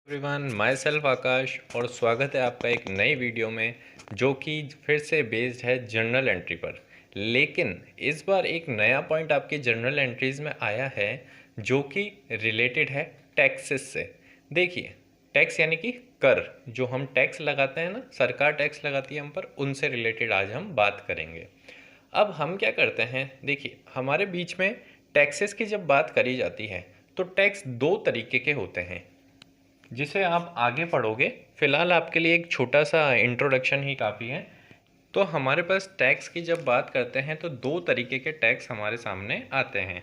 Everyone, my self आकाश और स्वागत है आपका एक नई वीडियो में जो कि फिर से बेस्ड है जर्नल एंट्री पर। लेकिन इस बार एक नया पॉइंट आपकी जर्नल एंट्रीज़ में आया है जो कि रिलेटेड है टैक्सेस से। देखिए, टैक्स यानी कि कर, जो हम टैक्स लगाते हैं ना, सरकार टैक्स लगाती है हम पर, उनसे रिलेटेड आज हम बात करेंगे। अब हम क्या करते हैं, देखिए हमारे बीच में टैक्सेस की जब बात करी जाती है तो टैक्स दो तरीके के होते हैं जिसे आप आगे पढ़ोगे। फिलहाल आपके लिए एक छोटा सा इंट्रोडक्शन ही काफ़ी है। तो हमारे पास टैक्स की जब बात करते हैं तो दो तरीके के टैक्स हमारे सामने आते हैं।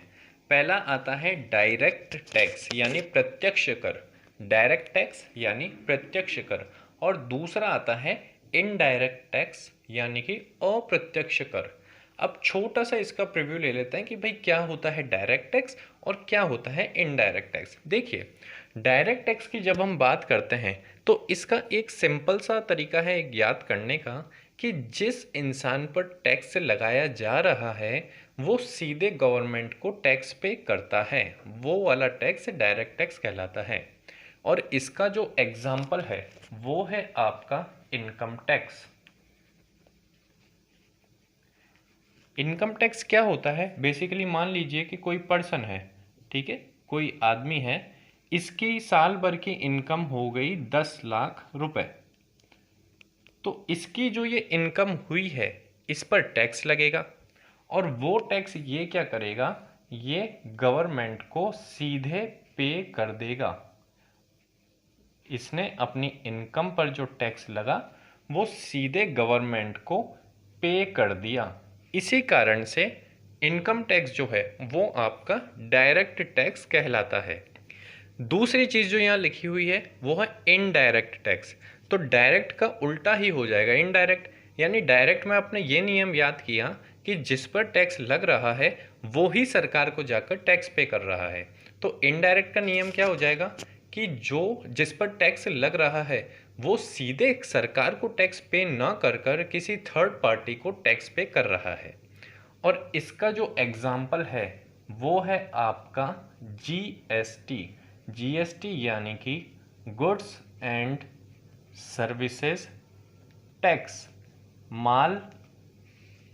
पहला आता है डायरेक्ट टैक्स यानी प्रत्यक्ष कर, डायरेक्ट टैक्स यानी प्रत्यक्ष कर, और दूसरा आता है इनडायरेक्ट टैक्स यानी कि अप्रत्यक्ष कर। अब छोटा सा इसका प्रीव्यू ले लेते हैं कि भाई क्या होता है डायरेक्ट टैक्स और क्या होता है इनडायरेक्ट टैक्स। देखिए, डायरेक्ट टैक्स की जब हम बात करते हैं तो इसका एक सिंपल सा तरीका है एक याद करने का कि जिस इंसान पर टैक्स लगाया जा रहा है वो सीधे गवर्नमेंट को टैक्स पे करता है, वो वाला टैक्स डायरेक्ट टैक्स कहलाता है। और इसका जो एग्जाम्पल है वो है आपका इनकम टैक्स। इनकम टैक्स क्या होता है, बेसिकली मान लीजिए कि कोई पर्सन है, ठीक है, कोई आदमी है, इसकी साल भर की इनकम हो गई 10 लाख रुपए। तो इसकी जो ये इनकम हुई है इस पर टैक्स लगेगा और वो टैक्स ये क्या करेगा, ये गवर्नमेंट को सीधे पे कर देगा। इसने अपनी इनकम पर जो टैक्स लगा वो सीधे गवर्नमेंट को पे कर दिया। इसी कारण से इनकम टैक्स जो है वो आपका डायरेक्ट टैक्स कहलाता है। दूसरी चीज़ जो यहाँ लिखी हुई है वो है इनडायरेक्ट टैक्स। तो डायरेक्ट का उल्टा ही हो जाएगा इनडायरेक्ट। यानी डायरेक्ट में आपने ये नियम याद किया कि जिस पर टैक्स लग रहा है वो ही सरकार को जाकर टैक्स पे कर रहा है। तो इनडायरेक्ट का नियम क्या हो जाएगा कि जो जिस पर टैक्स लग रहा है वो सीधे सरकार को टैक्स पे ना कर कर किसी थर्ड पार्टी को टैक्स पे कर रहा है। और इसका जो एग्जाम्पल है वो है आपका जीएसटी। जीएसटी यानी कि गुड्स एंड सर्विसेज टैक्स, माल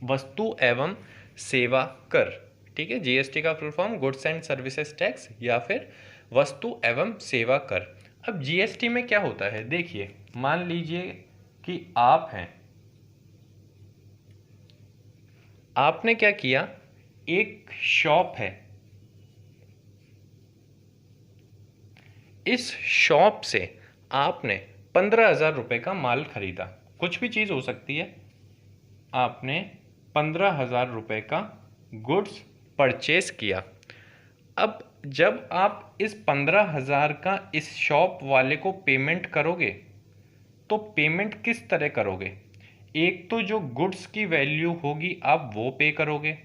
वस्तु एवं सेवा कर। ठीक है, जीएसटी का full form goods and services tax या फिर वस्तु एवं सेवा कर। अब जीएसटी में क्या होता है, देखिए मान लीजिए कि आप हैं, आपने क्या किया, एक शॉप है, इस शॉप से आपने 15,000 रुपये का माल खरीदा, कुछ भी चीज़ हो सकती है, आपने 15,000 रुपये का गुड्स परचेस किया। अब जब आप इस 15,000 का इस शॉप वाले को पेमेंट करोगे तो पेमेंट किस तरह करोगे, एक तो जो गुड्स की वैल्यू होगी आप वो पे करोगे,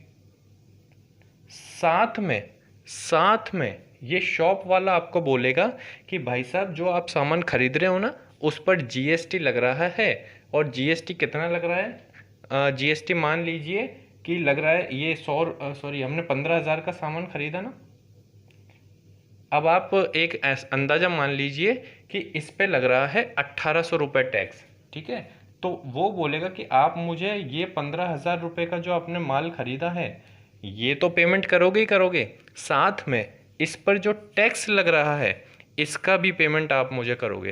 साथ में ये शॉप वाला आपको बोलेगा कि भाई साहब जो आप सामान खरीद रहे हो ना उस पर जीएसटी लग रहा है। और जीएसटी कितना लग रहा है, जीएसटी मान लीजिए कि लग रहा है ये हमने 15,000 का सामान खरीदा ना, अब आप एक अंदाज़ा मान लीजिए कि इस पे लग रहा है 1,800 रुपये टैक्स। ठीक है, तो वो बोलेगा कि आप मुझे ये 15,000 रुपये का जो आपने माल खरीदा है ये तो पेमेंट करोगे ही करोगे, साथ में इस पर जो टैक्स लग रहा है इसका भी पेमेंट आप मुझे करोगे।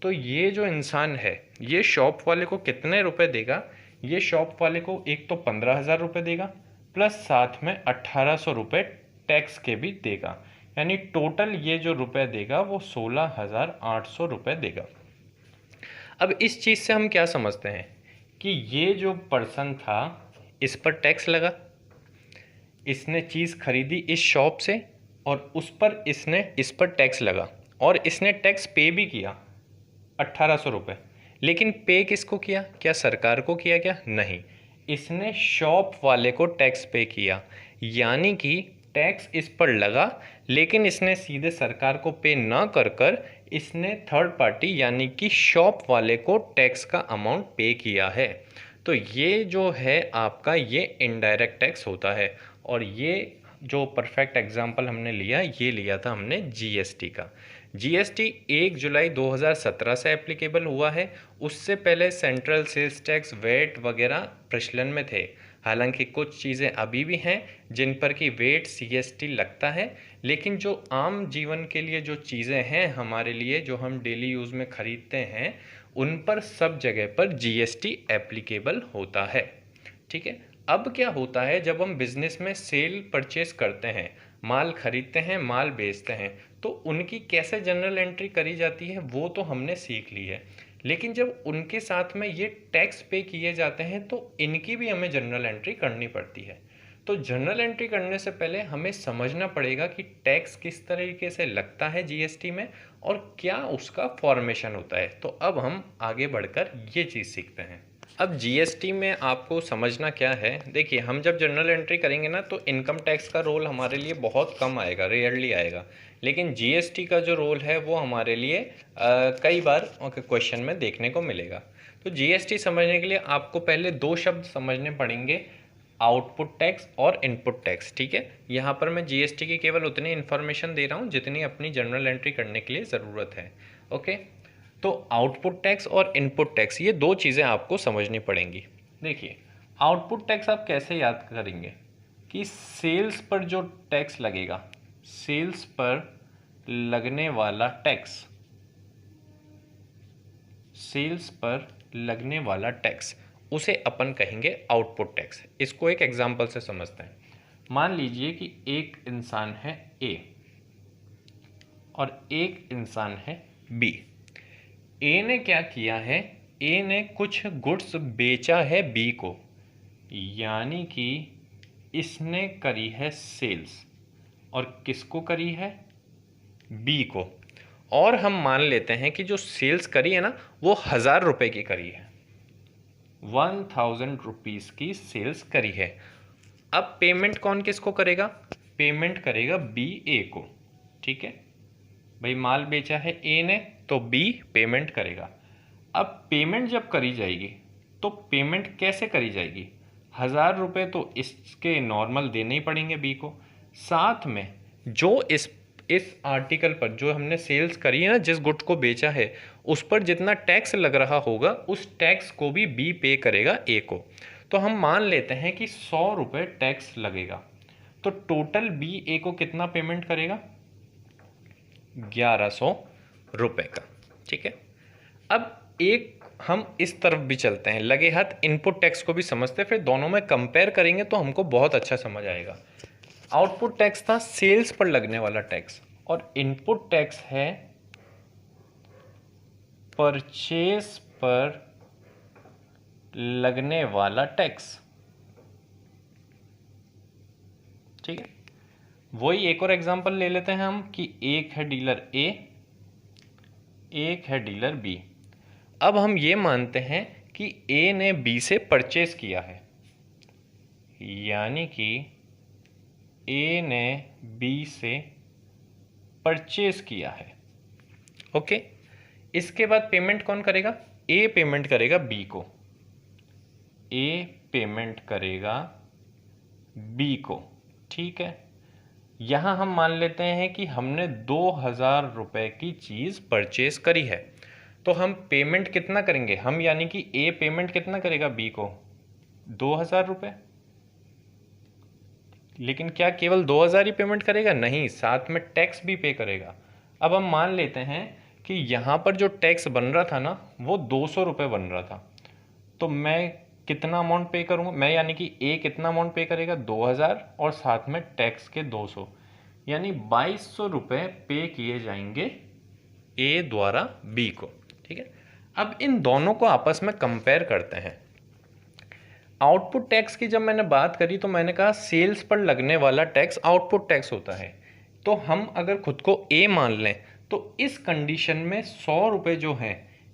तो ये जो इंसान है ये शॉप वाले को कितने रुपए देगा, ये शॉप वाले को एक तो 15,000 रुपये देगा प्लस साथ में 1,800 रुपये टैक्स के भी देगा, यानी टोटल ये जो रुपए देगा वो 16,800 रुपये देगा। अब इस चीज़ से हम क्या समझते हैं कि ये जो पर्सन था इस पर टैक्स लगा, इसने चीज़ खरीदी इस शॉप से और उस पर इस पर टैक्स लगा और इसने टैक्स पे भी किया 1,800 रुपये। लेकिन पे किसको किया, क्या सरकार को किया, क्या नहीं, इसने शॉप वाले को टैक्स पे किया। यानी कि टैक्स इस पर लगा लेकिन इसने सीधे सरकार को पे ना कर कर इसने थर्ड पार्टी यानी कि शॉप वाले को टैक्स का अमाउंट पे किया है। तो ये जो है आपका ये इनडायरेक्ट टैक्स होता है। और ये जो परफेक्ट एग्जांपल हमने लिया ये लिया था हमने जीएसटी का। जीएसटी 1 जुलाई 2017 से एप्लीकेबल हुआ है। उससे पहले सेंट्रल सेल्स टैक्स, वेट वगैरह प्रचलन में थे। हालांकि कुछ चीज़ें अभी भी हैं जिन पर कि वेट सीएसटी लगता है, लेकिन जो आम जीवन के लिए जो चीज़ें हैं हमारे लिए, जो हम डेली यूज़ में ख़रीदते हैं, उन पर सब जगह पर जीएसटी एप्लीकेबल होता है। ठीक है। अब क्या होता है, जब हम बिज़नेस में सेल परचेस करते हैं, माल खरीदते हैं, माल बेचते हैं, तो उनकी कैसे जनरल एंट्री करी जाती है वो तो हमने सीख ली है। लेकिन जब उनके साथ में ये टैक्स पे किए जाते हैं तो इनकी भी हमें जनरल एंट्री करनी पड़ती है। तो जनरल एंट्री करने से पहले हमें समझना पड़ेगा कि टैक्स किस तरीके से लगता है जीएसटी में और क्या उसका फॉर्मेशन होता है। तो अब हम आगे बढ़कर ये चीज़ सीखते हैं। अब जीएसटी में आपको समझना क्या है, देखिए हम जब जनरल एंट्री करेंगे ना तो इनकम टैक्स का रोल हमारे लिए बहुत कम आएगा, रेयरली आएगा। लेकिन जीएसटी का जो रोल है वो हमारे लिए कई बार क्वेश्चन में देखने को मिलेगा। तो जीएसटी समझने के लिए आपको पहले दो शब्द समझने पड़ेंगे, आउटपुट टैक्स और इनपुट टैक्स। ठीक है, यहाँ पर मैं जीएसटी की केवल उतनी इन्फॉर्मेशन दे रहा हूँ जितनी अपनी जनरल एंट्री करने के लिए ज़रूरत है। ओके, तो आउटपुट टैक्स और इनपुट टैक्स, ये दो चीज़ें आपको समझनी पड़ेंगी। देखिए, आउटपुट टैक्स आप कैसे याद करेंगे कि सेल्स पर जो टैक्स लगेगा, सेल्स पर लगने वाला टैक्स, सेल्स पर लगने वाला टैक्स, उसे अपन कहेंगे आउटपुट टैक्स। इसको एक एग्जांपल से समझते हैं। मान लीजिए कि एक इंसान है ए और एक इंसान है बी। ए ने क्या किया है, ए ने कुछ गुड्स बेचा है बी को, यानी कि इसने करी है सेल्स। और किसको करी है, बी को। और हम मान लेते हैं कि जो सेल्स करी है ना वो 1000 रुपये की करी है, 1000 रुपीज़ की सेल्स करी है। अब पेमेंट कौन किसको करेगा, पेमेंट करेगा बी ए को। ठीक है भाई, माल बेचा है ए ने तो बी पेमेंट करेगा। अब पेमेंट जब करी जाएगी तो पेमेंट कैसे करी जाएगी, 1000 रुपये तो इसके नॉर्मल देने ही पड़ेंगे बी को। साथ में जो इस आर्टिकल पर जो हमने सेल्स करी है ना, जिस गुड को बेचा है, उस पर जितना टैक्स लग रहा होगा उस टैक्स को भी बी पे करेगा ए को। तो हम मान लेते हैं कि 100 रुपये टैक्स लगेगा, तो टोटल बी ए को कितना पेमेंट करेगा, 1100 रुपये का। ठीक है, अब एक हम इस तरफ भी चलते हैं, लगे हाथ इनपुट टैक्स को भी समझते हैं, फिर दोनों में कंपेयर करेंगे तो हमको बहुत अच्छा समझ आएगा। आउटपुट टैक्स था सेल्स पर लगने वाला टैक्स, और इनपुट टैक्स है परचेस पर लगने वाला टैक्स। ठीक है, वही एक और एग्जांपल ले लेते हैं हम कि एक है डीलर ए, एक है डीलर बी। अब हम ये मानते हैं कि ए ने बी से परचेस किया है, यानी कि ए ने बी से परचेस किया है। ओके, इसके बाद पेमेंट कौन करेगा, ए पेमेंट करेगा बी को, ए पेमेंट करेगा बी को। ठीक है, यहाँ हम मान लेते हैं कि हमने 2000 रुपये की चीज़ परचेस करी है, तो हम पेमेंट कितना करेंगे, हम यानी कि ए पेमेंट कितना करेगा बी को, 2000 रुपये। लेकिन क्या केवल 2000 ही पेमेंट करेगा, नहीं, साथ में टैक्स भी पे करेगा। अब हम मान लेते हैं कि यहाँ पर जो टैक्स बन रहा था ना वो 200 रुपये बन रहा था, तो मैं कितना अमाउंट पे करूँगा, मैं यानी कि ए कितना अमाउंट पे करेगा, 2000 और साथ में टैक्स के 200, यानी 2200 रुपये पे किए जाएंगे ए द्वारा बी को। ठीक है, अब इन दोनों को आपस में कंपेयर करते हैं। आउटपुट टैक्स की जब मैंने बात करी तो मैंने कहा सेल्स पर लगने वाला टैक्स आउटपुट टैक्स होता है। तो हम अगर खुद को ए मान लें तो इस कंडीशन में 100 रुपये जो हैं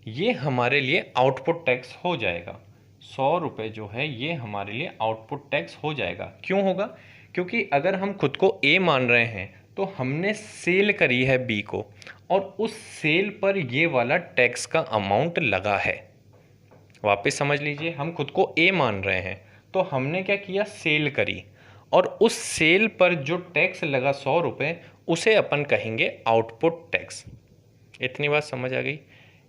ये हमारे लिए आउटपुट टैक्स हो जाएगा। 100 रुपये जो है ये हमारे लिए आउटपुट टैक्स हो जाएगा। क्यों होगा, क्योंकि अगर हम खुद को ए मान रहे हैं तो हमने सेल करी है बी को और उस सेल पर ये वाला टैक्स का अमाउंट लगा है। वापस समझ लीजिए, हम खुद को ए मान रहे हैं तो हमने क्या किया, सेल करी, और उस सेल पर जो टैक्स लगा 100 रुपये उसे अपन कहेंगे आउटपुट टैक्स। इतनी बात समझ आ गई।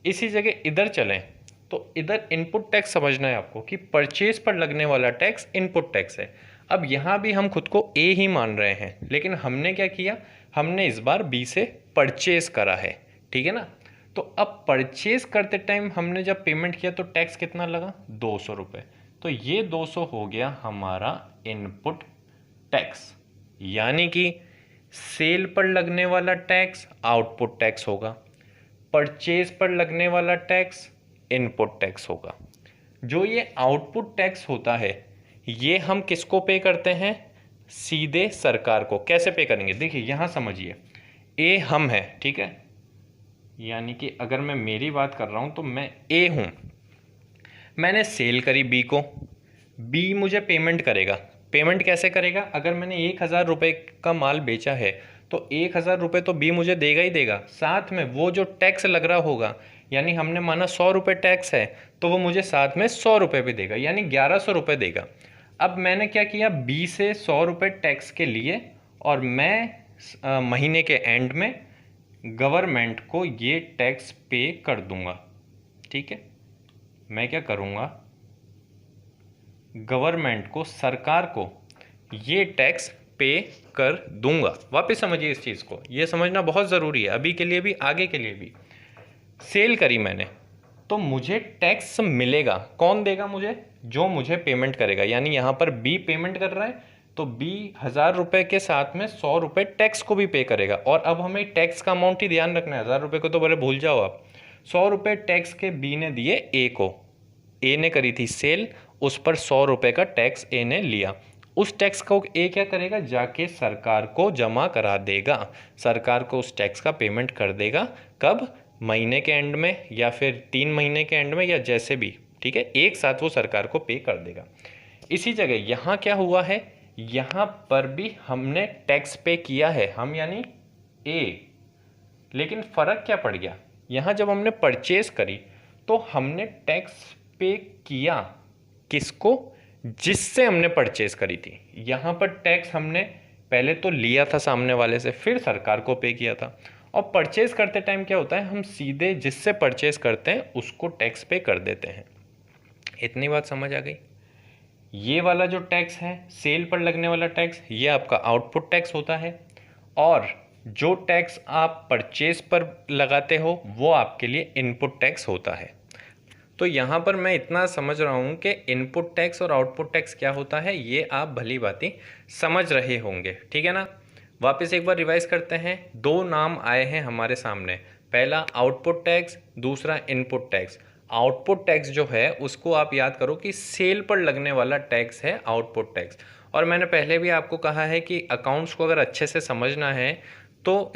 इसी जगह इधर चलें तो इधर इनपुट टैक्स समझना है आपको कि परचेज पर लगने वाला टैक्स इनपुट टैक्स है। अब यहाँ भी हम खुद को ए ही मान रहे हैं, लेकिन हमने क्या किया, हमने इस बार बी से परचेज करा है, ठीक है ना। तो अब परचेज करते टाइम हमने जब पेमेंट किया तो टैक्स कितना लगा, 200 रुपये। तो ये 200 हो गया हमारा इनपुट टैक्स, यानी कि सेल पर लगने वाला टैक्स आउटपुट टैक्स होगा, परचेज पर लगने वाला टैक्स इनपुट टैक्स होगा। जो ये आउटपुट टैक्स होता है ये हम किसको पे करते हैं, सीधे सरकार को। कैसे पे करेंगे, देखिए यहाँ समझिए, ए हम है, ठीक है, यानी कि अगर मैं मेरी बात कर रहा हूँ तो मैं ए हूँ, मैंने सेल करी बी को, बी मुझे पेमेंट करेगा। पेमेंट कैसे करेगा, अगर मैंने 1000 रुपये का माल बेचा है तो 1000 रुपये तो बी मुझे देगा ही देगा, साथ में वो जो टैक्स लग रहा होगा, यानी हमने माना 100 रुपये टैक्स है तो वो मुझे साथ में 100 रुपये भी देगा, यानी 1100 रुपये देगा। अब मैंने क्या किया, बी से 100 रुपये टैक्स के लिए, और मैं महीने के एंड में गवर्नमेंट को ये टैक्स पे कर दूंगा, ठीक है। मैं क्या करूँगा, गवर्नमेंट को, सरकार को ये टैक्स पे कर दूंगा। वापस समझिए इस चीज़ को, ये समझना बहुत ज़रूरी है, अभी के लिए भी आगे के लिए भी। सेल करी मैंने तो मुझे टैक्स मिलेगा, कौन देगा मुझे, जो मुझे पेमेंट करेगा, यानी यहाँ पर बी पेमेंट कर रहा है तो बी 1000 रुपये के साथ में 100 रुपये टैक्स को भी पे करेगा। और अब हमें टैक्स का अमाउंट ही ध्यान रखना है, 1000 रुपये को तो बड़े भूल जाओ आप। 100 रुपये टैक्स के बी ने दिए ए को, ए ने करी थी सेल, उस पर 100 रुपये का टैक्स ए ने लिया। उस टैक्स को ए क्या करेगा, जाके सरकार को जमा करा देगा, सरकार को उस टैक्स का पेमेंट कर देगा। कब, महीने के एंड में या फिर 3 महीने के एंड में, या जैसे भी, ठीक है, एक साथ वो सरकार को पे कर देगा। इसी जगह यहाँ क्या हुआ है, यहाँ पर भी हमने टैक्स पे किया है, हम यानी ए, लेकिन फ़र्क क्या पड़ गया, यहाँ जब हमने परचेज करी तो हमने टैक्स पे किया किसको, जिससे हमने परचेज करी थी। यहाँ पर टैक्स हमने पहले तो लिया था सामने वाले से, फिर सरकार को पे किया था। और परचेज करते टाइम क्या होता है, हम सीधे जिससे परचेज करते हैं उसको टैक्स पे कर देते हैं। इतनी बात समझ आ गई। ये वाला जो टैक्स है, सेल पर लगने वाला टैक्स, ये आपका आउटपुट टैक्स होता है, और जो टैक्स आप परचेज पर लगाते हो वो आपके लिए इनपुट टैक्स होता है। तो यहाँ पर मैं इतना समझ रहा हूँ कि इनपुट टैक्स और आउटपुट टैक्स क्या होता है, ये आप भली भांति समझ रहे होंगे, ठीक है ना। वापस एक बार रिवाइज करते हैं। दो नाम आए हैं हमारे सामने, पहला आउटपुट टैक्स, दूसरा इनपुट टैक्स। आउटपुट टैक्स जो है उसको आप याद करो कि सेल पर लगने वाला टैक्स है आउटपुट टैक्स। और मैंने पहले भी आपको कहा है कि अकाउंट्स को अगर अच्छे से समझना है तो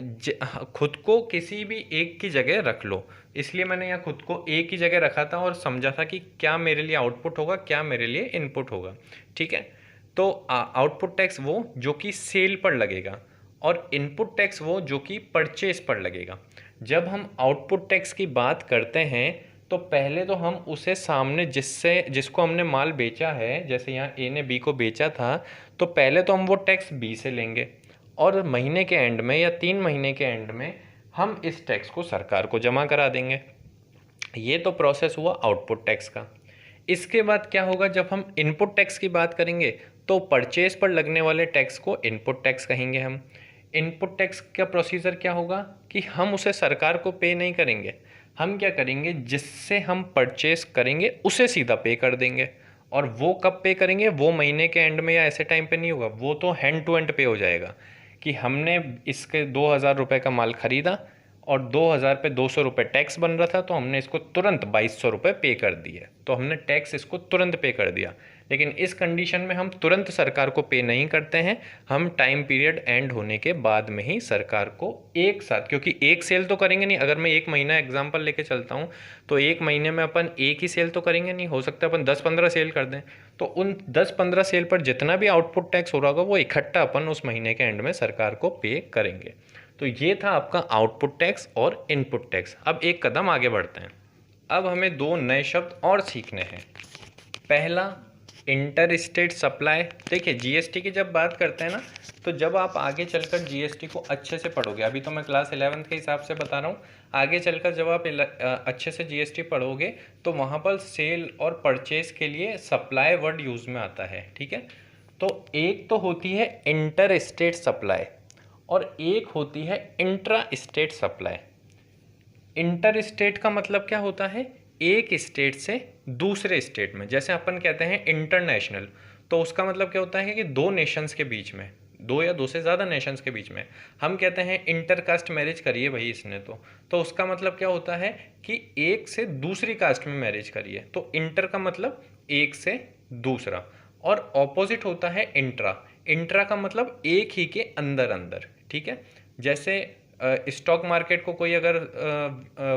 खुद को किसी भी एक की जगह रख लो, इसलिए मैंने यहाँ खुद को एक ही जगह रखा था और समझा था कि क्या मेरे लिए आउटपुट होगा, क्या मेरे लिए इनपुट होगा, ठीक है। तो आउटपुट टैक्स वो जो कि सेल पर लगेगा, और इनपुट टैक्स वो जो कि परचेज पर लगेगा। जब हम आउटपुट टैक्स की बात करते हैं तो पहले तो हम उसे सामने जिसको हमने माल बेचा है, जैसे यहाँ ए ने बी को बेचा था, तो पहले तो हम वो टैक्स बी से लेंगे, और महीने के एंड में या 3 महीने के एंड में हम इस टैक्स को सरकार को जमा करा देंगे। ये तो प्रोसेस हुआ आउटपुट टैक्स का। इसके बाद क्या होगा, जब हम इनपुट टैक्स की बात करेंगे तो परचेज पर लगने वाले टैक्स को इनपुट टैक्स कहेंगे हम। इनपुट टैक्स का प्रोसीजर क्या होगा कि हम उसे सरकार को पे नहीं करेंगे, हम क्या करेंगे, जिससे हम परचेज करेंगे उसे सीधा पे कर देंगे। और वो कब पे करेंगे, वो महीने के एंड में या ऐसे टाइम पे नहीं होगा, वो तो हैंड टू हैंड पे हो जाएगा कि हमने इसके 2000 रुपये का माल ख़रीदा और 2000 पे 200 रुपये टैक्स बन रहा था, तो हमने इसको तुरंत 2200 रुपये पे कर दिए, तो हमने टैक्स इसको तुरंत पे कर दिया। लेकिन इस कंडीशन में हम तुरंत सरकार को पे नहीं करते हैं, हम टाइम पीरियड एंड होने के बाद में ही सरकार को एक साथ, क्योंकि एक सेल तो करेंगे नहीं, अगर मैं एक महीना एग्जांपल लेके चलता हूँ तो एक महीने में अपन एक ही सेल तो करेंगे नहीं, हो सकता है अपन 10-15 सेल कर दें, तो उन 10-15 सेल पर जितना भी आउटपुट टैक्स हो रहा होगा वो इकट्ठा अपन उस महीने के एंड में सरकार को पे करेंगे। तो ये था आपका आउटपुट टैक्स और इनपुट टैक्स। अब एक कदम आगे बढ़ते हैं, अब हमें दो नए शब्द और सीखने हैं। पहला इंटर स्टेट सप्लाई। देखिए जीएसटी की जब बात करते हैं ना, तो जब आप आगे चलकर जीएसटी को अच्छे से पढ़ोगे, अभी तो मैं क्लास 11th के हिसाब से बता रहा हूँ, आगे चलकर जब आप अच्छे से जीएसटी पढ़ोगे तो वहाँ पर सेल और परचेस के लिए सप्लाई वर्ड यूज़ में आता है, ठीक है। तो एक तो होती है इंटर स्टेट सप्लाई और एक होती है intra state supply. Inter state का मतलब क्या होता है, एक स्टेट से दूसरे स्टेट में, जैसे अपन कहते हैं इंटरनेशनल, तो उसका मतलब क्या होता है कि दो नेशंस के बीच में, दो या दो से ज़्यादा नेशंस के बीच में। हम कहते हैं इंटरकास्ट मैरिज करिए भाई इसने, तो उसका मतलब क्या होता है कि एक से दूसरी कास्ट में मैरिज करिए, तो इंटर का मतलब एक से दूसरा, और ऑपोजिट होता है इंट्रा। इंट्रा का मतलब एक ही के अंदर अंदर, ठीक है। जैसे स्टॉक मार्केट को कोई अगर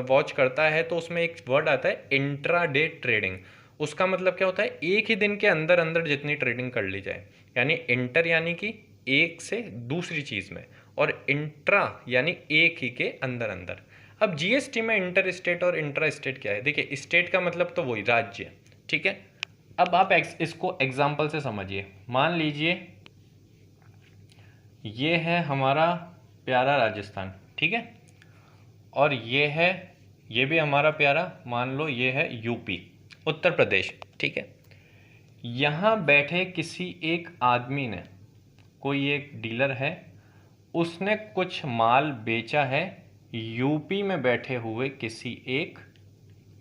वॉच करता है तो उसमें एक वर्ड आता है इंट्राडे ट्रेडिंग। उसका मतलब क्या होता है, एक ही दिन के अंदर अंदर जितनी ट्रेडिंग कर ली जाए, यानी इंटर यानी कि एक से दूसरी चीज़ में, और इंट्रा यानी एक ही के अंदर अंदर। अब जीएसटी में इंटर स्टेट और इंट्रा स्टेट क्या है, देखिए स्टेट का मतलब तो वही राज्य, ठीक है। अब आप इसको एग्जाम्पल से समझिए। मान लीजिए ये है हमारा प्यारा राजस्थान, ठीक है, और ये भी हमारा प्यारा, मान लो ये है यूपी, उत्तर प्रदेश, ठीक है। यहाँ बैठे किसी एक आदमी ने, कोई एक डीलर है, उसने कुछ माल बेचा है यूपी में बैठे हुए किसी एक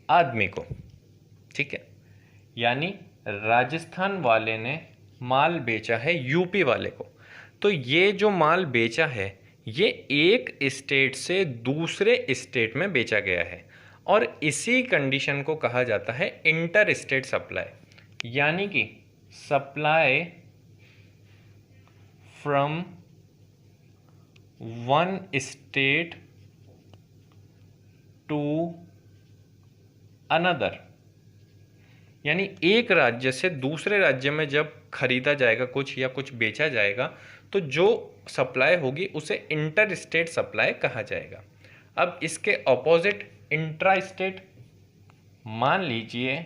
आदमी को, ठीक है। यानी राजस्थान वाले ने माल बेचा है यूपी वाले को। तो ये जो माल बेचा है ये एक स्टेट से दूसरे स्टेट में बेचा गया है, और इसी कंडीशन को कहा जाता है इंटर स्टेट सप्लाई। यानी कि supply from one state to another, यानी एक राज्य से दूसरे राज्य में जब खरीदा जाएगा कुछ या कुछ बेचा जाएगा तो जो सप्लाई होगी उसे इंटर स्टेट सप्लाई कहा जाएगा। अब इसके ऑपोजिट इंट्रा स्टेट, मान लीजिए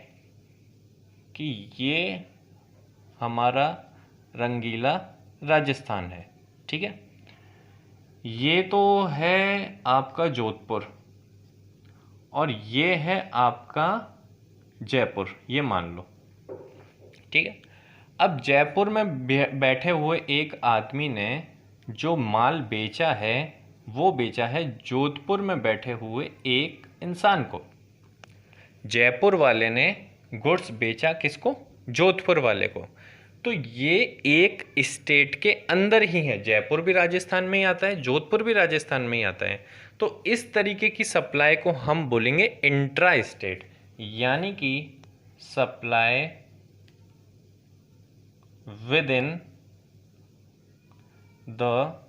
कि ये हमारा रंगीला राजस्थान है, ठीक है। ये तो है आपका जोधपुर और ये है आपका जयपुर, ये मान लो, ठीक है। अब जयपुर में बैठे हुए एक आदमी ने जो माल बेचा है वो बेचा है जोधपुर में बैठे हुए एक इंसान को। जयपुर वाले ने गुड्स बेचा किसको, जोधपुर वाले को। तो ये एक स्टेट के अंदर ही है, जयपुर भी राजस्थान में ही आता है, जोधपुर भी राजस्थान में ही आता है। तो इस तरीके की सप्लाई को हम बोलेंगे इंट्रा स्टेट, यानी कि supply with in the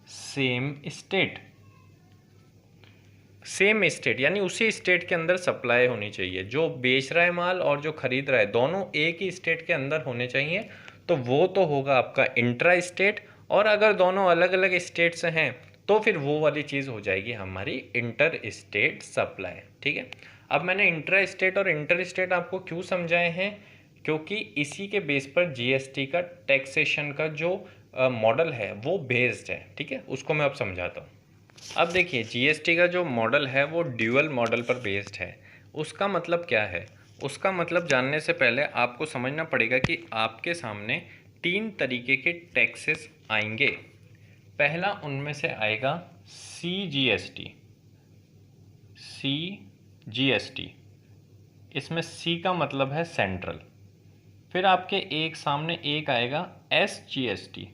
same state. Same state यानी उसी स्टेट के अंदर सप्लाई होनी चाहिए, जो बेच रहा है माल और जो खरीद रहा है दोनों एक ही स्टेट के अंदर होने चाहिए, तो वो तो होगा आपका इंट्रा स्टेट। और अगर दोनों अलग अलग स्टेट से हैं तो फिर वो वाली चीज़ हो जाएगी हमारी इंटर स्टेट सप्लाई, ठीक है। अब मैंने इंट्रा स्टेट और इंटर स्टेट आपको क्यों समझाए हैं, क्योंकि इसी के बेस पर जीएसटी का टैक्सेशन का जो मॉडल है वो बेस्ड है, ठीक है। उसको मैं अब समझाता हूँ। अब देखिए जीएसटी का जो मॉडल है वो ड्यूअल मॉडल पर बेस्ड है। उसका मतलब क्या है, उसका मतलब जानने से पहले आपको समझना पड़ेगा कि आपके सामने तीन तरीके के टैक्सेस आएंगे। पहला उनमें से आएगा CGST। CGST, इसमें C का मतलब है सेंट्रल। फिर आपके एक सामने एक आएगा SGST,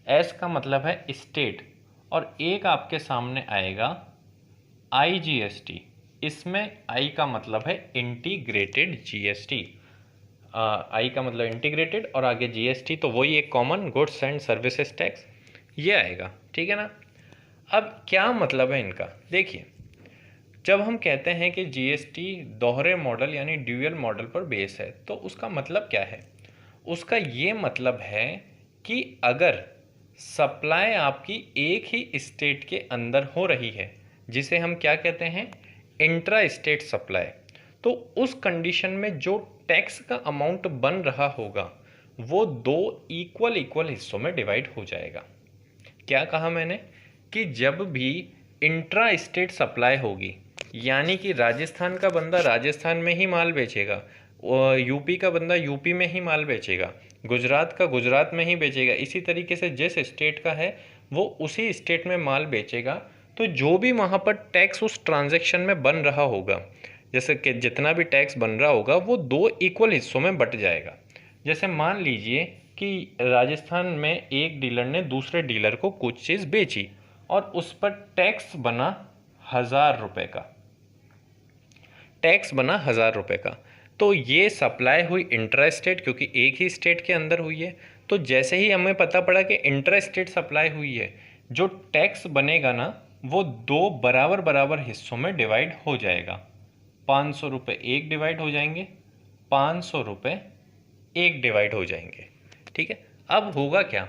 S का मतलब है स्टेट, और एक आपके सामने आएगा IGST, इसमें I का मतलब है इंटीग्रेटेड GST। I का मतलब इंटीग्रेटेड और आगे GST, तो वही एक common goods and services tax, ये आएगा, ठीक है ना। अब क्या मतलब है इनका, देखिए जब हम कहते हैं कि GST दोहरे मॉडल यानी ड्यूअल मॉडल पर बेस है तो उसका मतलब क्या है, उसका ये मतलब है कि अगर सप्लाई आपकी एक ही स्टेट के अंदर हो रही है, जिसे हम क्या कहते हैं, इंट्रा स्टेट सप्लाई, तो उस कंडीशन में जो टैक्स का अमाउंट बन रहा होगा वो दो इक्वल हिस्सों में डिवाइड हो जाएगा। क्या कहा मैंने कि जब भी इंट्रा स्टेट सप्लाई होगी, यानी कि राजस्थान का बंदा राजस्थान में ही माल बेचेगा, यूपी का बंदा यूपी में ही माल बेचेगा, गुजरात का गुजरात में ही बेचेगा, इसी तरीके से जिस स्टेट का है वो उसी स्टेट में माल बेचेगा। तो जो भी वहाँ पर टैक्स उस ट्रांजैक्शन में बन रहा होगा, जैसे कि जितना भी टैक्स बन रहा होगा वो 2 इक्वल हिस्सों में बट जाएगा। जैसे मान लीजिए कि राजस्थान में एक डीलर ने दूसरे डीलर को कुछ चीज़ बेची और उस पर टैक्स बना 1000 रुपये का, टैक्स बना 1000 रुपये का। तो ये सप्लाई हुई इंट्रा स्टेट, क्योंकि एक ही स्टेट के अंदर हुई है। तो जैसे ही हमें पता पड़ा कि इंट्रा स्टेट सप्लाई हुई है, जो टैक्स बनेगा ना वो 2 बराबर बराबर हिस्सों में डिवाइड हो जाएगा। 500 रुपये एक डिवाइड हो जाएंगे, 500 रुपये एक डिवाइड हो जाएंगे। ठीक है, अब होगा क्या,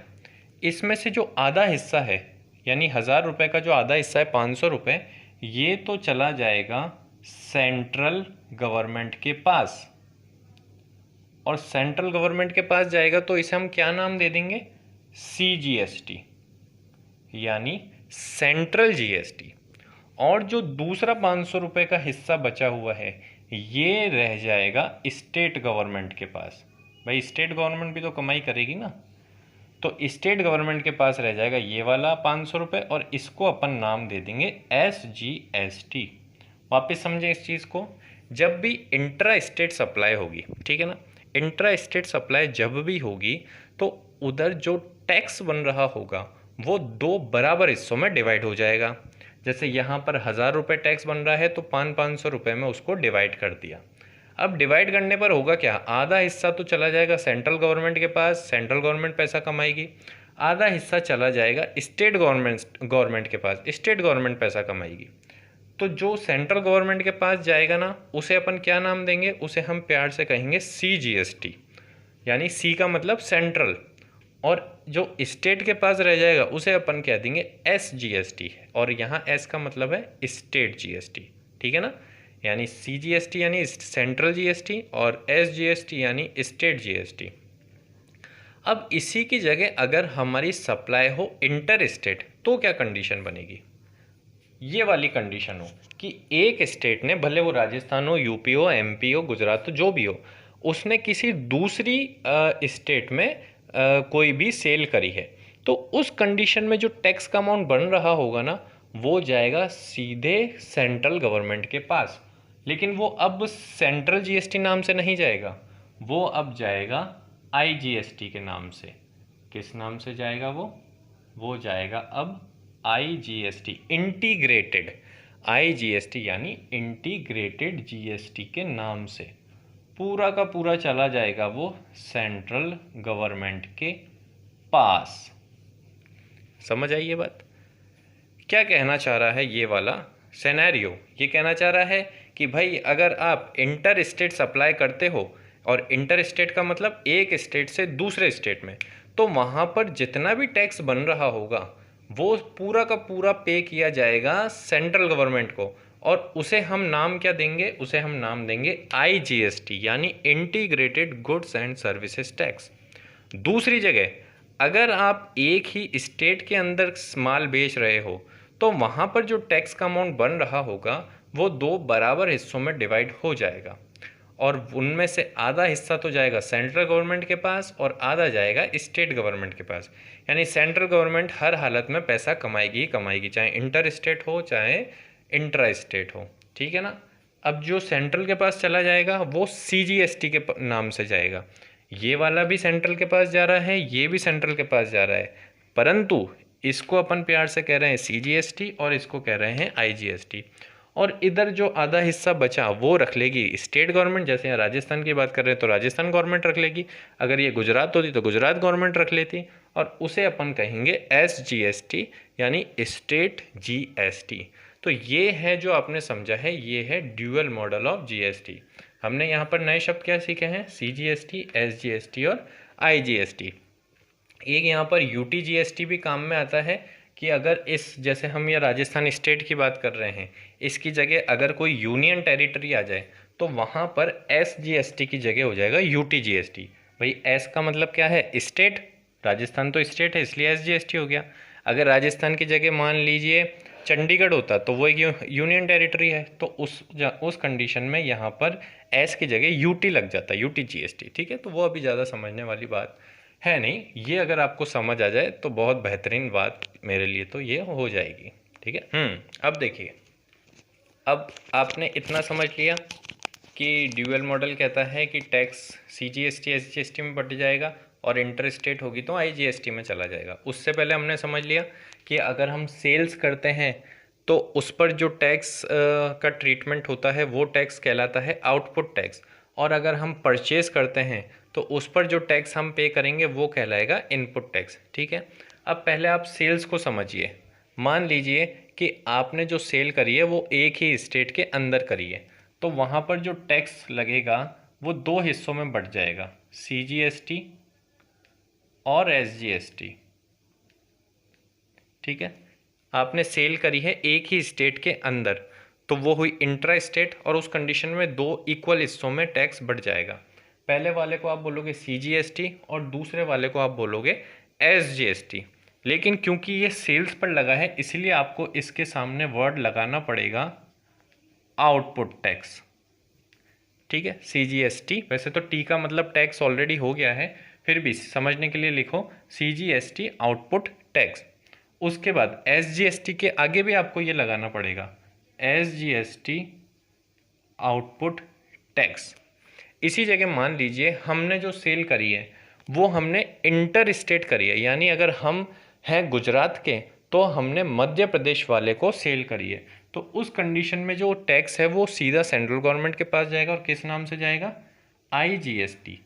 इसमें से जो आधा हिस्सा है यानी 1000 रुपये का जो आधा हिस्सा है 500 रुपये, ये तो चला जाएगा सेंट्रल गवर्नमेंट के पास, और सेंट्रल गवर्नमेंट के पास जाएगा तो इसे हम क्या नाम दे देंगे, CGST यानी सेंट्रल GST। और जो दूसरा 500 रुपये का हिस्सा बचा हुआ है ये रह जाएगा स्टेट गवर्नमेंट के पास। भाई स्टेट गवर्नमेंट भी तो कमाई करेगी ना, तो स्टेट गवर्नमेंट के पास रह जाएगा ये वाला 500 रुपये, और इसको अपन नाम दे देंगे SGST। वापस समझें इस चीज़ को, जब भी इंट्रा स्टेट सप्लाई होगी, ठीक है ना, इंट्रा स्टेट सप्लाई जब भी होगी तो उधर जो टैक्स बन रहा होगा वो 2 बराबर हिस्सों में डिवाइड हो जाएगा। जैसे यहाँ पर 1000 रुपये टैक्स बन रहा है तो 500 रुपये में उसको डिवाइड कर दिया। अब डिवाइड करने पर होगा क्या, आधा हिस्सा तो चला जाएगा सेंट्रल गवर्नमेंट के पास, सेंट्रल गवर्नमेंट पैसा कमाएगी, आधा हिस्सा चला जाएगा स्टेट गवर्नमेंट के पास, स्टेट गवर्नमेंट पैसा कमाएगी। तो जो सेंट्रल गवर्नमेंट के पास जाएगा ना उसे अपन क्या नाम देंगे, उसे हम प्यार से कहेंगे CGST, यानी C का मतलब सेंट्रल, और जो स्टेट के पास रह जाएगा उसे अपन कह देंगे SGST, और यहाँ S का मतलब है स्टेट GST। ठीक है ना, यानी CGST यानी सेंट्रल GST और SGST यानी स्टेट GST। अब इसी की जगह अगर हमारी सप्लाई हो इंटर स्टेट तो क्या कंडीशन बनेगी, ये वाली कंडीशन हो कि एक स्टेट ने, भले वो राजस्थान हो, यूपी हो, MP हो, गुजरात हो, जो भी हो, उसने किसी दूसरी स्टेट में कोई भी सेल करी है, तो उस कंडीशन में जो टैक्स का अमाउंट बन रहा होगा ना वो जाएगा सीधे सेंट्रल गवर्नमेंट के पास। लेकिन वो अब सेंट्रल GST नाम से नहीं जाएगा, वो अब जाएगा IGST के नाम से। किस नाम से जाएगा वो जाएगा अब IGST, इंटीग्रेटेड IGST यानी इंटीग्रेटेड GST के नाम से पूरा का पूरा चला जाएगा वो सेंट्रल गवर्नमेंट के पास। समझ आई ये बात, क्या कहना चाह रहा है ये वाला सिनेरियो, ये कहना चाह रहा है कि भाई अगर आप इंटर स्टेट सप्लाई करते हो, और इंटर स्टेट का मतलब एक स्टेट से दूसरे स्टेट में, तो वहाँ पर जितना भी टैक्स बन रहा होगा वो पूरा का पूरा पे किया जाएगा सेंट्रल गवर्नमेंट को, और उसे हम नाम क्या देंगे, उसे हम नाम देंगे IGST यानी integrated goods and services tax. दूसरी जगह अगर आप एक ही स्टेट के अंदर माल बेच रहे हो तो वहाँ पर जो टैक्स का अमाउंट बन रहा होगा वो 2 बराबर हिस्सों में डिवाइड हो जाएगा, और उनमें से आधा हिस्सा तो जाएगा सेंट्रल गवर्नमेंट के पास और आधा जाएगा स्टेट गवर्नमेंट के पास। यानी सेंट्रल गवर्नमेंट हर हालत में पैसा कमाएगी ही कमाएगी, चाहे इंटर स्टेट हो चाहे इंट्रा स्टेट हो। ठीक है ना, अब जो सेंट्रल के पास चला जाएगा वो CGST के नाम से जाएगा, ये वाला भी सेंट्रल के पास जा रहा है, ये भी सेंट्रल के पास जा रहा है, परंतु इसको अपन प्यार से कह रहे हैं CGST और इसको कह रहे हैं IGST। और इधर जो आधा हिस्सा बचा वो रख लेगी स्टेट गवर्नमेंट, जैसे यहाँ राजस्थान की बात कर रहे हैं तो राजस्थान गवर्नमेंट रख लेगी, अगर ये गुजरात होती तो गुजरात गवर्नमेंट रख लेती, और उसे अपन कहेंगे SGST यानी स्टेट GST। तो ये है जो आपने समझा है, ये है ड्यूअल मॉडल ऑफ GST। हमने यहाँ पर नए शब्द क्या सीखे हैं, CGST, SGST और IGST। एक यहाँ पर UTGST भी काम में आता है कि अगर इस, जैसे हम ये राजस्थान स्टेट की बात कर रहे हैं, इसकी जगह अगर कोई यूनियन टेरिटरी आ जाए तो वहाँ पर SGST की जगह हो जाएगा UTGST। भाई S का मतलब क्या है, स्टेट, राजस्थान तो स्टेट है इसलिए SGST हो गया। अगर राजस्थान की जगह मान लीजिए चंडीगढ़ होता तो वो एक यूनियन टेरिटरी है, तो उस कंडीशन में यहाँ पर एस की जगह यूटी लग जाता है, यूटी जीएसटी। ठीक है, तो वो अभी ज़्यादा समझने वाली बात है नहीं, ये अगर आपको समझ आ जाए तो बहुत बेहतरीन बात मेरे लिए तो ये हो जाएगी। ठीक है। अब देखिए, अब आपने इतना समझ लिया कि ड्यूअल मॉडल कहता है कि टैक्स सीजीएसटी एसजीएसटी में बट जाएगा और इंटर स्टेट होगी तो आईजीएसटी में चला जाएगा। उससे पहले हमने समझ लिया कि अगर हम सेल्स करते हैं तो उस पर जो टैक्स का ट्रीटमेंट होता है वो टैक्स कहलाता है आउटपुट टैक्स, और अगर हम परचेज करते हैं तो उस पर जो टैक्स हम पे करेंगे वो कहलाएगा इनपुट टैक्स। ठीक है, अब पहले आप सेल्स को समझिए। मान लीजिए कि आपने जो सेल करी है वो एक ही स्टेट के अंदर करी है, तो वहाँ पर जो टैक्स लगेगा वो दो हिस्सों में बट जाएगा, सीजीएसटी और एसजीएसटी। ठीक है, आपने सेल करी है एक ही स्टेट के अंदर, तो वो हुई इंट्रा स्टेट, और उस कंडीशन में दो इक्वल हिस्सों में टैक्स बढ़ जाएगा। पहले वाले को आप बोलोगे सीजीएसटी और दूसरे वाले को आप बोलोगे एसजीएसटी। लेकिन क्योंकि ये सेल्स पर लगा है इसलिए आपको इसके सामने वर्ड लगाना पड़ेगा आउटपुट टैक्स। ठीक है, सीजीएसटी, वैसे तो टी का मतलब टैक्स ऑलरेडी हो गया है, फिर भी समझने के लिए लिखो सीजीएसटी आउटपुट टैक्स। उसके बाद एसजीएसटी के आगे भी आपको ये लगाना पड़ेगा एसजीएसटी आउटपुट टैक्स। इसी जगह मान लीजिए हमने जो सेल करी है वो हमने इंटर स्टेट करी है, यानी अगर हम हैं गुजरात के तो हमने मध्य प्रदेश वाले को सेल करी है, तो उस कंडीशन में जो टैक्स है वो सीधा सेंट्रल गवर्नमेंट के पास जाएगा, और किस नाम से जाएगा, आईजीएसटी।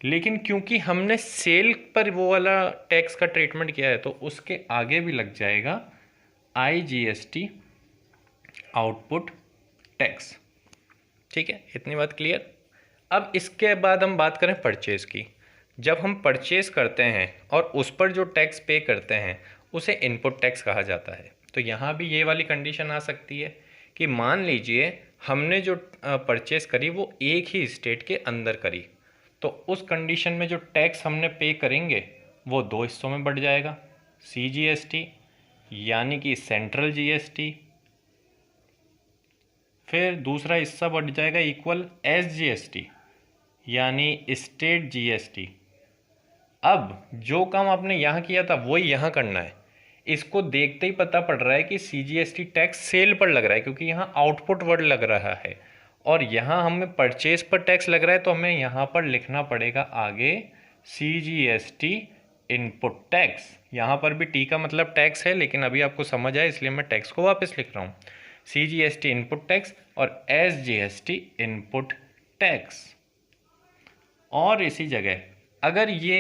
लेकिन क्योंकि हमने सेल पर वो वाला टैक्स का ट्रीटमेंट किया है तो उसके आगे भी लग जाएगा आईजीएसटी आउटपुट टैक्स। ठीक है, इतनी बात क्लियर। अब इसके बाद हम बात करें परचेज की। जब हम परचेज करते हैं और उस पर जो टैक्स पे करते हैं उसे इनपुट टैक्स कहा जाता है। तो यहाँ भी ये वाली कंडीशन आ सकती है कि मान लीजिए हमने जो परचेज करी वो एक ही स्टेट के अंदर करी, तो उस कंडीशन में जो टैक्स हमने पे करेंगे वो दो हिस्सों में बढ़ जाएगा, सीजीएसटी यानी कि सेंट्रल जीएसटी, फिर दूसरा हिस्सा बढ़ जाएगा इक्वल एसजीएसटी यानी स्टेट जीएसटी। अब जो काम आपने यहाँ किया था वही यहाँ करना है। इसको देखते ही पता पड़ रहा है कि सीजीएसटी टैक्स सेल पर लग रहा है क्योंकि यहाँ आउटपुट वर्ड लग रहा है, और यहाँ हमें परचेज पर टैक्स लग रहा है, तो हमें यहाँ पर लिखना पड़ेगा आगे सीजीएसटी इनपुट टैक्स। यहाँ पर भी टी का मतलब टैक्स है, लेकिन अभी आपको समझ आया इसलिए मैं टैक्स को वापस लिख रहा हूँ, सीजीएसटी इनपुट टैक्स और एसजीएसटी इनपुट टैक्स। और इसी जगह अगर ये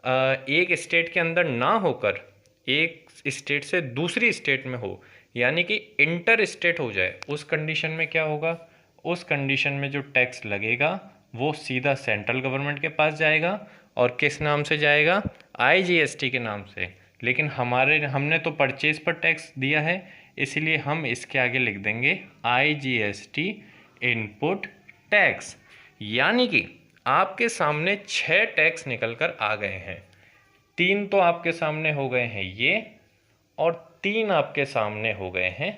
एक स्टेट के अंदर ना होकर एक स्टेट से दूसरी स्टेट में हो, यानी कि इंटर स्टेट हो जाए, उस कंडीशन में क्या होगा, उस कंडीशन में जो टैक्स लगेगा वो सीधा सेंट्रल गवर्नमेंट के पास जाएगा, और किस नाम से जाएगा, आईजीएसटी के नाम से। लेकिन हमने तो परचेज पर टैक्स दिया है, इसलिए हम इसके आगे लिख देंगे आईजीएसटी इनपुट टैक्स। यानी कि आपके सामने 6 टैक्स निकल कर आ गए हैं। 3 तो आपके सामने हो गए हैं ये, और 3 आपके सामने हो गए हैं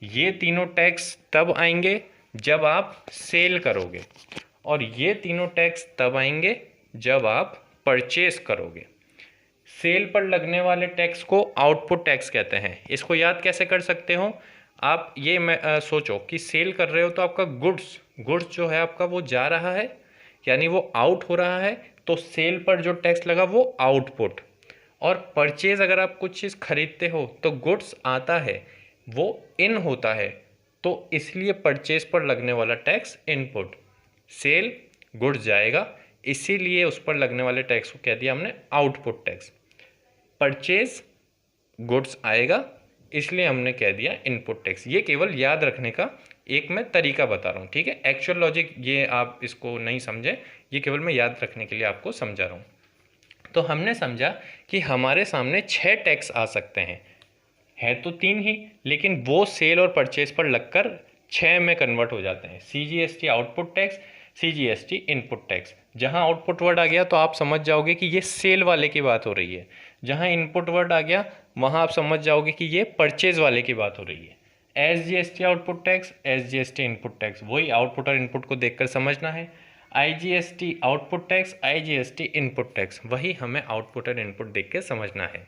ये तीनों टैक्स तब आएंगे जब आप सेल करोगे, और ये तीनों टैक्स तब आएंगे जब आप परचेस करोगे। सेल पर लगने वाले टैक्स को आउटपुट टैक्स कहते हैं। इसको याद कैसे कर सकते हो आप, ये सोचो कि सेल कर रहे हो तो आपका गुड्स जो है आपका वो जा रहा है, यानी वो आउट हो रहा है, तो सेल पर जो टैक्स लगा वो आउटपुट। और परचेज अगर आप कुछ चीज़ खरीदते हो तो गुड्स आता है, वो इन होता है, तो इसलिए परचेज पर लगने वाला टैक्स इनपुट। सेल गुड्स जाएगा, इसीलिए उस पर लगने वाले टैक्स को कह दिया हमने आउटपुट टैक्स। परचेज गुड्स आएगा, इसलिए हमने कह दिया इनपुट टैक्स। ये केवल याद रखने का एक मैं तरीका बता रहा हूँ, ठीक है। एक्चुअल लॉजिक ये आप इसको नहीं समझे, ये केवल मैं याद रखने के लिए आपको समझा रहा हूँ। तो हमने समझा कि हमारे सामने 6 टैक्स आ सकते हैं, है तो 3 ही, लेकिन वो सेल और परचेज पर लगकर 6 में कन्वर्ट हो जाते हैं। CGST output tax, CGST input tax. जहाँ आउटपुट वर्ड आ गया तो आप समझ जाओगे कि ये सेल वाले की बात हो रही है। जहाँ इनपुट वर्ड आ गया वहाँ आप समझ जाओगे कि ये परचेज वाले की बात हो रही है। SGST output tax, SGST input tax, वही आउटपुट और इनपुट को देखकर समझना है। IGST output tax, IGST input tax, वही हमें आउटपुट और इनपुट देख के समझना है।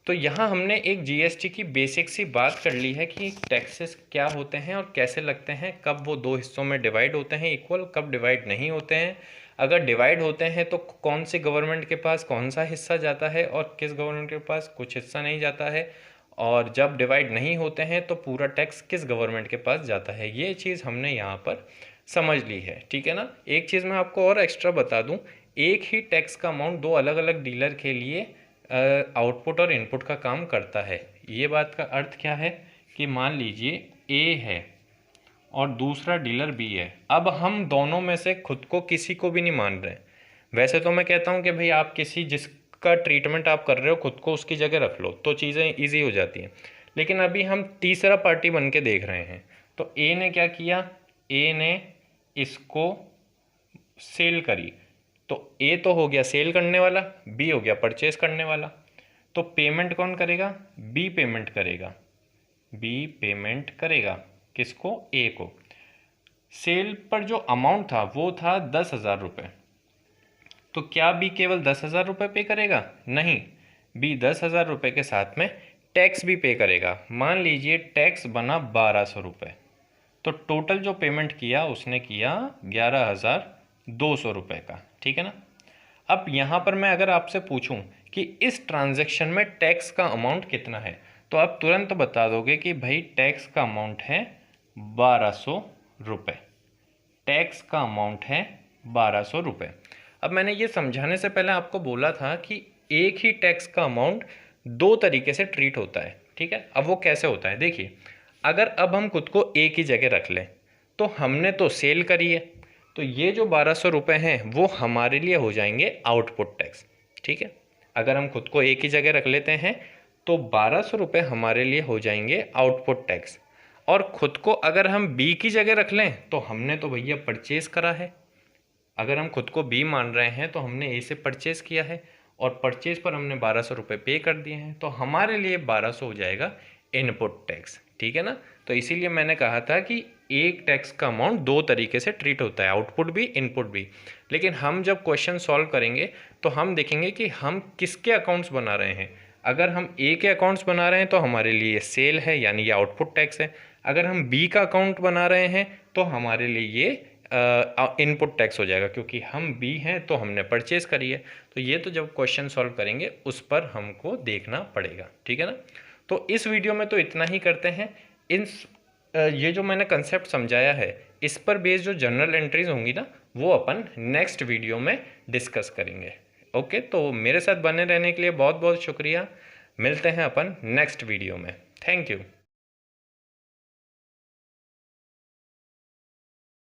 तो यहाँ हमने एक GST की बेसिक सी बात कर ली है कि टैक्सेस क्या होते हैं और कैसे लगते हैं, कब वो दो हिस्सों में डिवाइड होते हैं इक्वल, कब डिवाइड नहीं होते हैं, अगर डिवाइड होते हैं तो कौन सी गवर्नमेंट के पास कौन सा हिस्सा जाता है और किस गवर्नमेंट के पास कुछ हिस्सा नहीं जाता है, और जब डिवाइड नहीं होते हैं तो पूरा टैक्स किस गवर्नमेंट के पास जाता है। ये चीज़ हमने यहाँ पर समझ ली है, ठीक है ना। एक चीज़ मैं आपको और एक्स्ट्रा बता दूँ, एक ही टैक्स का अमाउंट दो अलग अलग डीलर के लिए आउटपुट और इनपुट का काम करता है। ये बात का अर्थ क्या है कि मान लीजिए ए है और दूसरा डीलर बी है, अब हम दोनों में से खुद को किसी को भी नहीं मान रहे। वैसे तो मैं कहता हूँ कि भाई आप किसी जिसका ट्रीटमेंट आप कर रहे हो खुद को उसकी जगह रख लो तो चीज़ें ईजी हो जाती हैं, लेकिन अभी हम तीसरा पार्टी बन के देख रहे हैं। तो ए ने क्या किया, ए ने इसको सेल करी, तो ए तो हो गया सेल करने वाला, बी हो गया परचेस करने वाला। तो पेमेंट कौन करेगा, बी पेमेंट करेगा, बी पेमेंट करेगा किसको, ए को। सेल पर जो अमाउंट था वो था 10,000 रुपये, तो क्या बी केवल 10,000 रुपये पे करेगा, नहीं, बी 10,000 रुपये के साथ में टैक्स भी पे करेगा। मान लीजिए टैक्स बना 1,200 रुपये, तो टोटल जो पेमेंट किया उसने किया 11,200 रुपये का, ठीक है ना। अब यहाँ पर मैं अगर आपसे पूछूं कि इस ट्रांजैक्शन में टैक्स का अमाउंट कितना है, तो आप तुरंत बता दोगे कि भाई टैक्स का अमाउंट है 1,200 रुपये, टैक्स का अमाउंट है 1,200 रुपये। अब मैंने ये समझाने से पहले आपको बोला था कि एक ही टैक्स का अमाउंट दो तरीके से ट्रीट होता है, ठीक है। अब वो कैसे होता है, देखिए, अगर अब हम खुद को एक ही जगह रख लें, तो हमने तो सेल करी है, तो ये जो 1,200 रुपये हैं वो हमारे लिए हो जाएंगे आउटपुट टैक्स, ठीक है। अगर हम खुद को एक ही जगह रख लेते हैं तो 1,200 रुपये हमारे लिए हो जाएंगे आउटपुट टैक्स। और खुद को अगर हम बी की जगह रख लें तो हमने तो भैया परचेज करा है, अगर हम खुद को बी मान रहे हैं तो हमने ए से परचेज किया है और परचेज पर हमने 1,200 रुपये पे कर दिए हैं, तो हमारे लिए 1,200 हो जाएगा इनपुट टैक्स, ठीक है ना। तो इसीलिए मैंने कहा था कि एक टैक्स का अमाउंट दो तरीके से ट्रीट होता है, आउटपुट भी इनपुट भी। लेकिन हम जब क्वेश्चन सॉल्व करेंगे तो हम देखेंगे कि हम किसके अकाउंट्स बना रहे हैं। अगर हम ए के अकाउंट्स बना रहे हैं तो हमारे लिए सेल है, यानी ये आउटपुट टैक्स है। अगर हम बी का अकाउंट बना रहे हैं तो हमारे लिए ये इनपुट टैक्स हो जाएगा, क्योंकि हम बी हैं तो हमने परचेज करी है। तो ये तो जब क्वेश्चन सॉल्व करेंगे उस पर हमको देखना पड़ेगा, ठीक है ना। तो इस वीडियो में तो इतना ही करते हैं। ये जो मैंने कंसेप्ट समझाया है इस पर बेस्ड जो जनरल एंट्रीज होंगी ना वो अपन नेक्स्ट वीडियो में डिस्कस करेंगे। ओके, तो मेरे साथ बने रहने के लिए बहुत बहुत शुक्रिया। मिलते हैं अपन नेक्स्ट वीडियो में। Thank you.